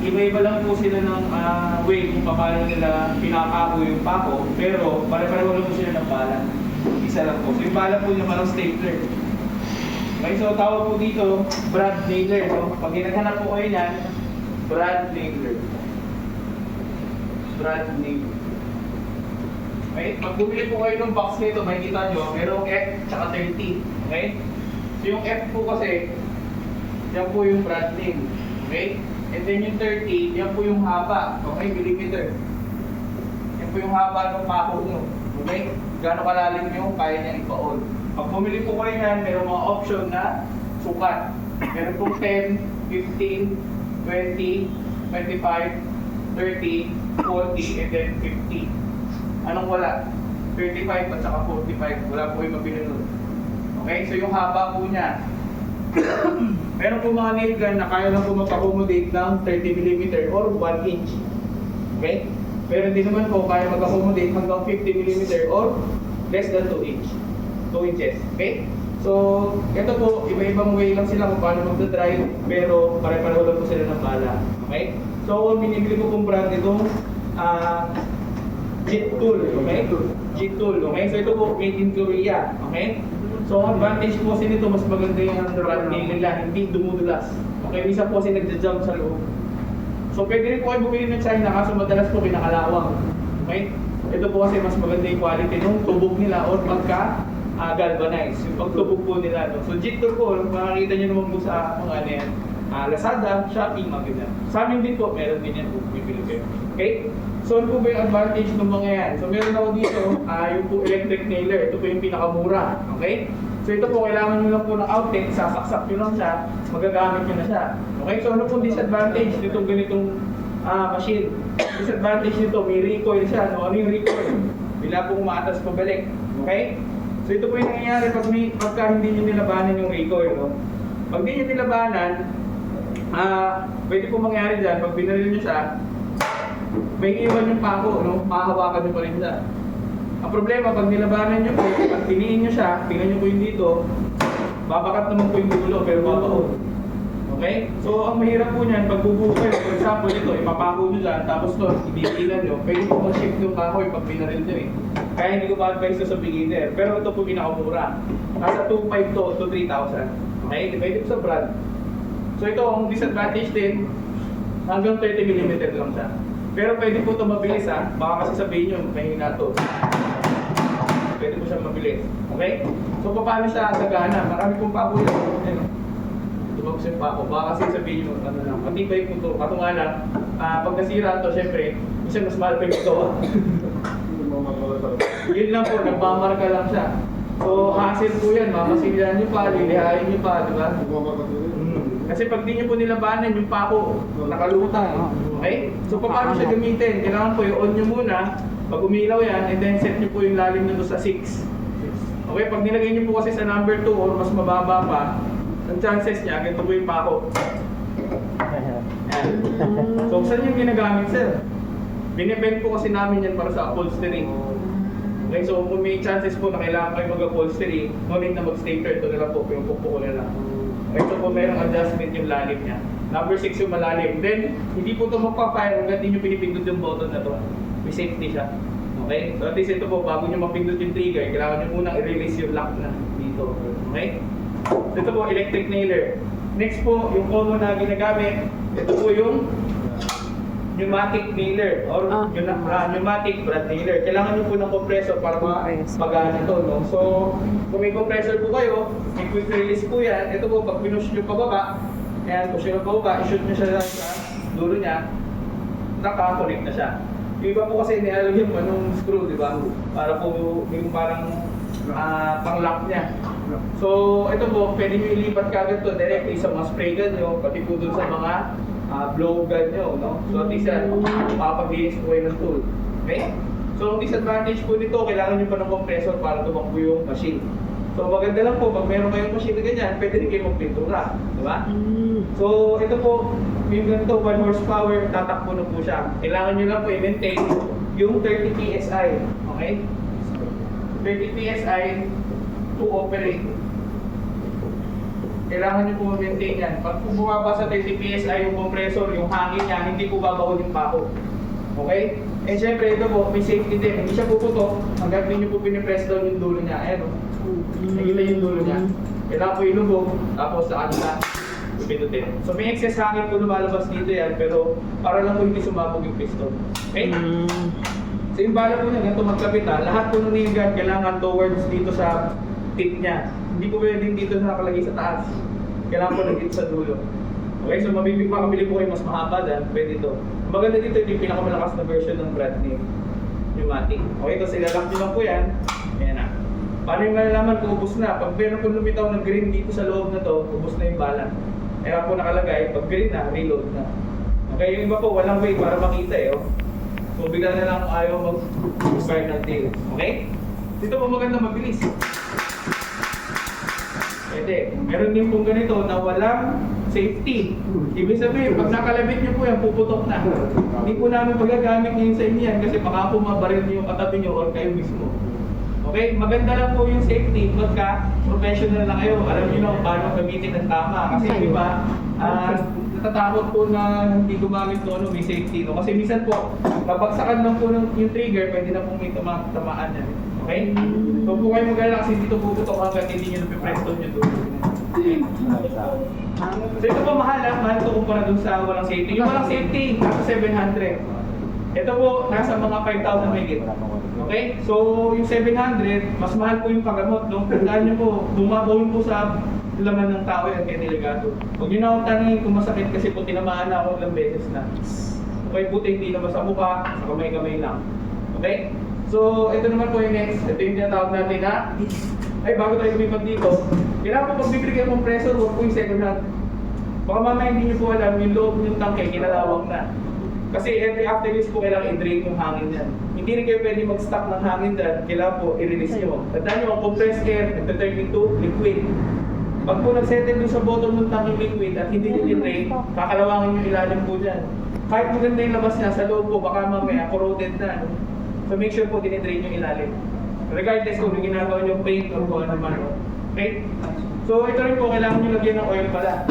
iba-iba lang po sila ng way kung paano nila pinapako yung pako, pero pare-pareho lang po sila ng bala. Isa lang po. So yung bala po niya parang stapler. Okay, so tawag po dito, brad nailer. No? Pag ginaghanap po kayo yan, brad nailer. Brad nailer. Okay, pag bumili po kayo ng box nito, makikita nyo, merong F tsaka 30. Okay? So yung F po kasi, yan po yung brad name. Okay? And then yung 30, yan po yung haba. Okay, millimeter. Yan po yung haba ng pako nyo. Okay? Gano'ng kalalim nyo, kaya niya ipa-all. Pag bumili po kayo yan, mayroong mga option na sukat. Meron po 10, 15, 20, 25, 30, 40, and then 50. Anong wala? 35 at saka 45. Wala po yung mabili nun. Okay? So yung haba po niya. Meron po mga nail gun na kaya lang po mag-accommodate ng 30mm or 1 inch. Okay? Pero hindi naman po kaya mag-accommodate hanggang 50mm or less than 2 inch. 2 inches. Okay? So, ito po, iba-ibang way lang sila kung paano magdadrive, pero pare-pareho lang po sila ng bala. Okay? So, kung binibili ko pong brand itong Jeet Tool. Okay? Jeet Tool. Okay? So, ito po, made in Korea. Okay? So, ang advantage po kasi nito, mas maganda yung brand name nila, hindi dumudulas. Okay? Isa po kasi nagja-jump sa loob. So, pwede rin po kayo bumili ng China, kaso madalas po pinakalawang. Okay? Ito po kasi mas maganda yung quality ng tubog nila or pagka galvanize, yung pagtubog po nila. No? So, Jeet Tool po, makakita nyo naman po sa mga ano yan, Lazada, Shopee, mga ganyan. Sa amin din po, meron din yan po, bibili kayo. Okay? So, ano po ba yung advantage ng mga yan? So, meron ako dito, yung po electric nailer. Ito po yung pinakamura. Okay? So, ito po, kailangan nyo lang po ng outlet, sasaksak nyo lang siya, magagamit nyo na siya. Okay? So, ano po disadvantage nitong ganitong machine? Disadvantage nito, may recoil siya. No? Ano yung recoil? Bila po umaatas pabalik. Okay? So, ito po yung nangyayari pagka hindi nyo nilabanan yung recoil. No? Pag hindi nyo nilabanan, pwede po mangyari dyan, pag binaril nyo siya, may iwan yung pako, no? Mahahawakan nyo pa rin siya. Ang problema, pag nilabanan nyo po, pag tiniin nyo siya, tingnan nyo po yung dito, babakat naman po yung dulo, pero babaon. Okay? So, ang mahirap po niyan, pag bubuo kayo, for example, ito, ipapako nyo dyan, tapos to, ibigilan nyo, pwede po mag-shift yung kahoy pag binaril nyo eh. Kaya hindi ko ma-advise to sa beginner, pero ito po pinakamura. Nasa 2.5 to 3,000. Okay? Depende po sa brand. So, ito, ang disadvantage din, hanggang 30mm lang siya. Pero pwede po ito mabilis ha. Baka kasi sabihin nyo, mahina ito. Pwede po siya mabilis. Okay? So paano siya gagana? Marami pong pako yun. Tumagos yung pako. Baka kasi sabihin nyo, ano lang, matibay po ito. Kato nga lang, pag nasira ito, syempre, minsan mas mahal pa yung ito. Yun lang po, nagmamarka lang siya. So hassle po yan, mamasilan nyo pa, lilihain nyo pa, di ba? Kasi pag di nyo po nilabanan yung pako, nakalutang. Okay? So paano siya gamitin? Kailangan po i-on nyo muna, pag umilaw yan, and then set nyo po yung lalim nito sa 6. Okay? Pag nilagay nyo po kasi sa number 2 or mas mababa pa, ang chances niya, ganito po yung pako. Yan. So saan yung ginagamit, sir? Binibend po kasi namin yan para sa upholstery. Okay? So kung may chances po na kailangan kayo mag-upholstery, no need na mag-stapler, ito na lang po, yung pupo na lang. Okay, so po mayroong adjustment yung lalim niya. Number 6 yung malalim. Then, hindi po ito magpa-fire hanggang hindi nyo pinipindot yung button na to. May safety siya. Okay? So at least ito po, bago nyo mapindot yung trigger, kailangan nyo munang i-release yung lock na dito. Okay? So ito po, electric nailer. Next po, yung common na ginagamit, ito po yung pneumatic nailer or pneumatic brad nailer. Kailangan nyo po ng compressor para magana ito. No? So, kung may compressor po kayo, may quick release po yan. Ito po, pag pinush nyo pababa, ayan, push nyo pababa, i-shoot nyo siya sa dulo niya, naka-connect na siya. Yung iba po kasi nilalagyan mo nung screw, di ba? Para po yung parang pang-lock niya. So, ito po, pwede nyo ilipat kagad to directly sa mga spray gun nyo, pati po dun sa mga blow gun nyo, no? So, at least yan, makapaglinis po kayo ng tool. Okay? So, ang disadvantage po nito, kailangan nyo pa ng compressor para tumakbo yung machine. So, maganda lang po, pag meron kayong machine na ganyan, pwede rin kayo magpintura. Di ba? So, ito po, yung ganito, 1 horsepower, tatakbo na po siya. Kailangan nyo lang po i-maintain yung 30 PSI. Okay? 30 PSI to operate. kailangan nyo po maintain yan. Pag po bumaba sa 30 PSI yung compressor, yung hangin niya, hindi po babawal yung pako. Okay? Eh syempre ito po, may safety din. Hindi siya puputok hanggang hindi nyo po pinipress down yung dulo niya. Ayan o. Nakikita yung dulo niya. Kailangan po ilubog, tapos sa kanila, pindutin. So may excess hangin po lumalabas dito yan, pero para lang po hindi sumabog yung piston. Okay? So yung bala po niya, ganito magkapit ha. Lahat po ng nail gun kailangan towards dito sa tip niya. Hindi po pwedeng dito na nakalagay sa taas. Kailangan po na dito sa dulo. Okay, so makabili po kayo mas mahaba dyan, pwede ito. Ang maganda dito, ito yung pinakamalakas na version ng brand name, yung Matic. Okay, tapos ilalak nyo lang po yan. Ayan na. Paano yung malalaman kung ubos na? Pag meron po lumitaw ng green dito sa loob na to, ubos na yung bala. Kaya po nakalagay, pag green na, reload na. Okay, yung iba po, walang way para makita eh. Oh. So bigla na lang ayaw mag-fire ng tail. Okay? Dito po maganda mabilis. Pwede. Meron din pong ganito na walang safety. Ibig sabihin, pag nakalabit nyo po yan, puputok na. Hindi po namin pagagamit ngayon sa inyo yan kasi baka po mabaril nyo yung katabi nyo or kayo mismo. Okay? Maganda lang po yung safety pagka professional na kayo. Alam nyo na kung paano gamitin ng tama. Kasi di ba, natatakot po na hindi gumamit no, may safety. No? Kasi minsan po, babagsakan lang po ng yung trigger, pwede na pong may tamaan yan. Okay? So po kayo mag-alala kasi dito puputok hanggang hindi nyo napipress down yung dulo. So ito po mahal ito kumpara dun sa walang safety. Yung walang safety, nasa 700. Ito po, nasa mga 5,000 megit. Okay? So yung 700, mas mahal po yung paggamot. No? Tandaan nyo po, bumabawin po sa laman ng tao yan kaya niligado. Huwag nyo na akong tanongin kung masakit kasi po tinamaan na ako ilang beses na. Okay, buti hindi naman sa mukha, sa kamay-kamay lang. Okay? So, ito naman po yung next. Ito yung tinatawag natin na ay, bago tayo lumipat dito, kailangan po pag bibili kayo compressor, huwag po yung second hand. Baka mamaya hindi nyo po alam, yung loob ng tangke, kinalawang na. Kasi every after use po, kailangan i-drain yung hangin yan. Hindi rin kayo pwede mag-stock ng hangin dyan, kailangan po i-release nyo. Tandaan nyo, ang compressed air, nagtaturn into liquid. Pag po nag-settle dun sa bottom ng tank yung liquid at hindi nyo i-drain, kakalawangin yung ilalim po dyan. Kahit maganda yung labas niya, sa loob po, baka mamaya corroded na. So make sure po dinidrain yung ilalim. Regardless kung ginagawa nyo paint or kung ano man. Okay? So ito rin po, kailangan nyo lagyan ng oil pala.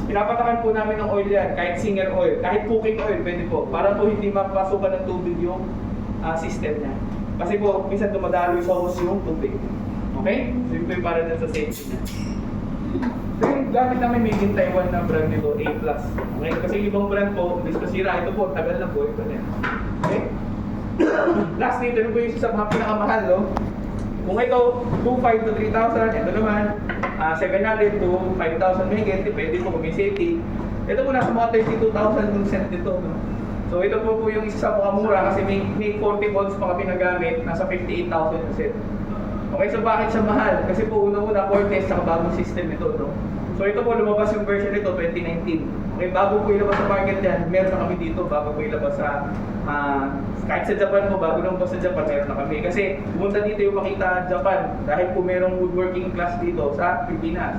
Pinapatakan po namin ng oil yan, kahit single oil, kahit cooking oil, pwede po. Para po hindi mapasukan ng tubig yung system niya. Kasi po, minsan dumadaloy sa hose yung tubig. Okay? So yun po yung para dyan sa safety niya. So yung gamit namin made in Taiwan na brand nito, A+. Okay? Kasi ibang brand po, hindi sira. Ito po, tagal na po. Ito na yan. Okay? Last dito, ito po yung isa sa mga pinakamahal, no? Kung ito, 2,500 to 3,000, ito naman, 700 to 5,000 megit, depende po kung may safety. Ito po nasa mga 32,000 yung set dito, no? So ito po yung isa sa mga mura kasi may 40 volts pa kami nagamit, nasa 58,000 yung set. Okay, so bakit siya mahal? Kasi po una-una, core test, saka bagong system ito, no? So ito po, lumabas yung version nito, 2019. Okay, bago po ilabas sa market yan, meron na kami dito, bago po ilabas sa, kahit sa Japan po, bago lang po sa Japan, meron na kami. Kasi pumunta dito yung makita Japan, dahil po merong woodworking class dito sa Pilipinas.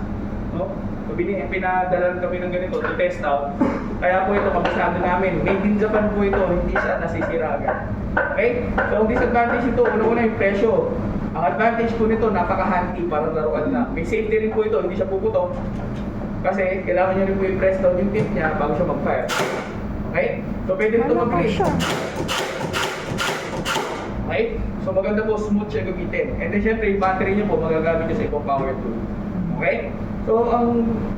No? So pinadalan kami ng ganito to test out. Kaya po ito, kabisado namin. Made in Japan po ito, hindi siya nasisira agad. Okay? So ang disadvantage ito, una-una yung presyo. Ang advantage po nito, napaka-handy para laruan na. May safety rin po ito, hindi siya puputok. Kasi kailangan nyo rin po i-press down yung tip niya bago siya mag-fire. Okay? So pwede ito mag-grip. Okay? So maganda po, smooth siya gamitin. And then syempre, yung battery nyo po, magagamit nyo sa ibang power tool. Okay? So ang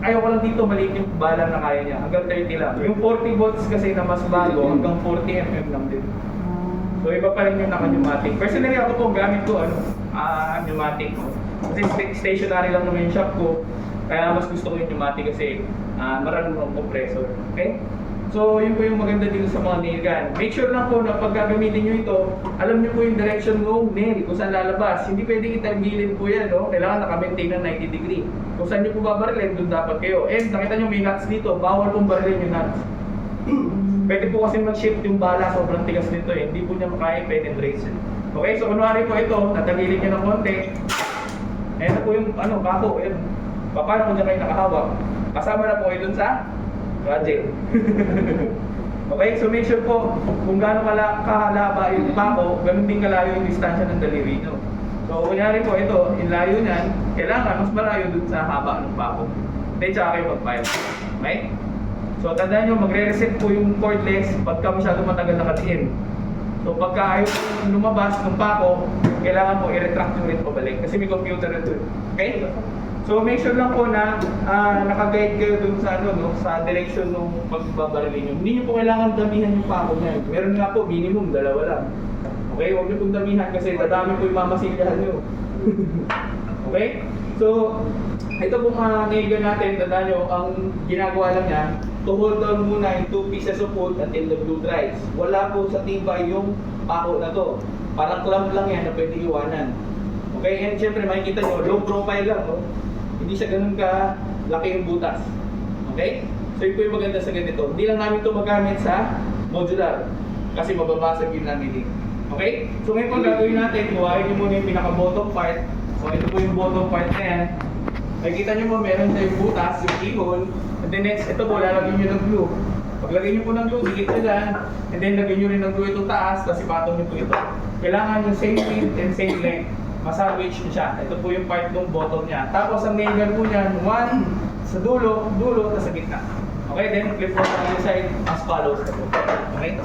ayaw ko lang dito, maliit yung bala na kaya niya. Hanggang 30 lang. Yung 40 volts kasi na mas bago, hanggang 40 mm lang din. So iba pa rin yung naka-pneumatic. Personally ako po, gamit ko pneumatic. Kasi stationary lang naman yung shop ko. Kaya mas gusto ko yung pneumatic kasi marunong ng compressor. Okay? So yun po yung maganda dito sa mga nail gun. Make sure lang po na pag gagamitin nyo ito, alam nyo po yung direction ng nail, kung saan lalabas. Hindi pwedeng itagilid po yan, no? Kailangan naka-maintain ng 90 degree. Kung saan nyo po babarilin, doon dapat kayo. And nakita nyo may nuts dito, bawal pong barilin yung nuts. Pwede po kasi mag-shift yung bala, sobrang tigas nito eh. Hindi po niya makaya penetrate. Okay, so kunwari po ito, tatagilid nyo ng konti. Ayan na po yung kako, ayan. Paano kung dyan kayo nakahawak? Kasama na po kayo dun sa project. Okay, so make sure po kung gaano kahalaba yung kako, ganun din kalayo yung distansya ng daliri nyo. So So, kunyari po, ito, yung layo niyan, kailangan mas malayo dun sa haba ng pako. Then, tsaka kayo mag-file. Okay? So, tandaan nyo, magre-reset po yung cordless pagka masyado matagal nakatiin. So, pagka ayaw po lumabas ng pako, kailangan po i-retract nyo rin pabalik. Kasi may computer ito. Okay? So, make sure lang po na naka-guide kayo dun sa, sa direction ng pagbabarilin nyo. Hindi nyo po kailangan damihan yung pako niya. Meron nga po, minimum, 2 lang. Okay? Huwag nyo pong damihan kasi dadami po yung mamasilyahan nyo. Okay? So, ito pong nail gun natin, tandaan nyo, ang ginagawa lang niya, to hold down muna yung 2 pieces of wood until the glue dries. Wala po sa tibay yung pako na to. Parang clamp lang yan na pwede iwanan. Okay? And syempre makikita nyo, low profile lang. Oh. Hindi siya ganun ka laki yung butas. Okay? So yun po yung maganda sa ganito. Hindi lang namin ito magamit sa modular. Kasi mababasag yung laminating. Okay? So ngayon po gagawin natin, buhayin nyo muna yung pinaka-bottom part. So ito po yung bottom part na yan. Makikita nyo po meron siya yung butas, yung keyhole. And then next, ito po, lalagyan nyo ng glue. Paglagay nyo po ng glue, dikit nyo dyan. And then lagyan nyo rin ng glue itong taas, tapos ipatong nyo po ito. Kailangan yung same width and same length. Masandwich nyo siya. Ito po yung part ng bottom niya. Tapos ang nail gun po niya, 1 sa dulo, tapos sa gitna. Okay, then flip po sa other side as follows. Okay?